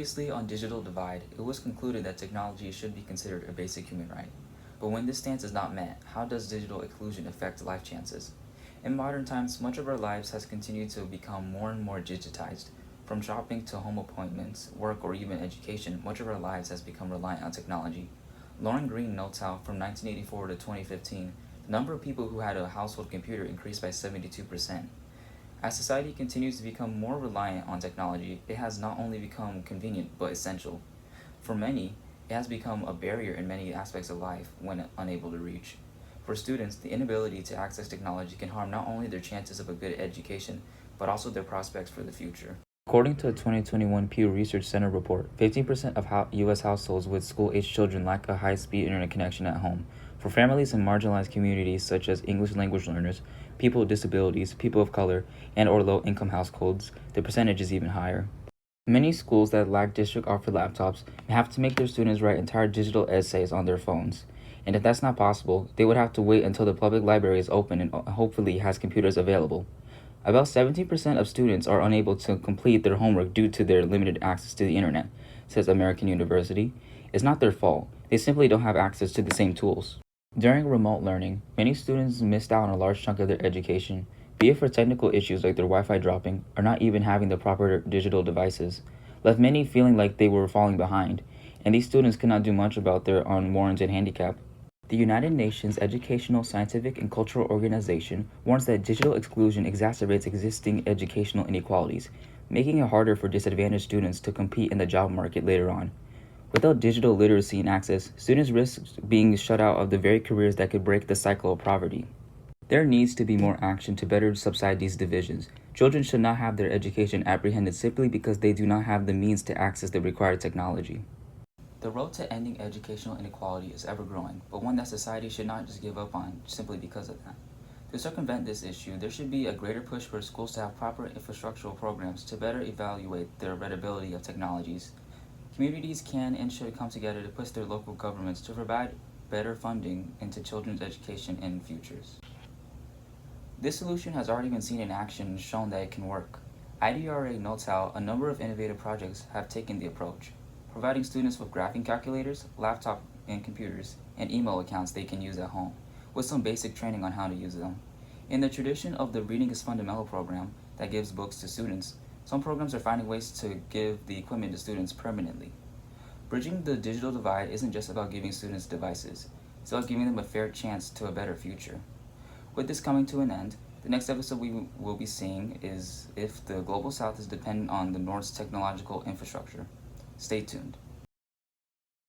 Previously, on Digital Divide, it was concluded that technology should be considered a basic human right. But when this stance is not met, how does digital inclusion affect life chances? In modern times, much of our lives has continued to become more and more digitized. From shopping to home appointments, work, or even education, much of our lives has become reliant on technology. Lauren Green notes how, from 1984 to 2015, the number of people who had a household computer increased by 72%. As society continues to become more reliant on technology, it has not only become convenient but essential. For many, it has become a barrier in many aspects of life when unable to reach. For students, the inability to access technology can harm not only their chances of a good education, but also their prospects for the future. According to a 2021 Pew Research Center report, 15% of U.S. households with school-aged children lack a high-speed internet connection at home. For families in marginalized communities such as English language learners, people with disabilities, people of color, and/or low-income households, the percentage is even higher. Many schools that lack district-offered laptops have to make their students write entire digital essays on their phones. And if that's not possible, they would have to wait until the public library is open and hopefully has computers available. About 17% of students are unable to complete their homework due to their limited access to the internet, says American University. It's not their fault. They simply don't have access to the same tools. During remote learning, many students missed out on a large chunk of their education, be it for technical issues like their Wi-Fi dropping or not even having the proper digital devices, left many feeling like they were falling behind, and these students could not do much about their unwarranted handicap. The United Nations Educational, Scientific, and Cultural Organization warns that digital exclusion exacerbates existing educational inequalities, making it harder for disadvantaged students to compete in the job market later on. Without digital literacy and access, students risk being shut out of the very careers that could break the cycle of poverty. There needs to be more action to better subside these divisions. Children should not have their education apprehended simply because they do not have the means to access the required technology. The road to ending educational inequality is ever growing, but one that society should not just give up on simply because of that. To circumvent this issue, there should be a greater push for schools to have proper infrastructural programs to better evaluate the readability of technologies. Communities can and should come together to push their local governments to provide better funding into children's education and futures. This solution has already been seen in action and shown that it can work. IDRA notes how a number of innovative projects have taken the approach, providing students with graphing calculators, laptop and computers, and email accounts they can use at home, with some basic training on how to use them. In the tradition of the Reading is Fundamental program that gives books to students, some programs are finding ways to give the equipment to students permanently. Bridging the digital divide isn't just about giving students devices, it's about giving them a fair chance to a better future. With this coming to an end, the next episode we will be seeing is if the Global South is dependent on the North's technological infrastructure. Stay tuned.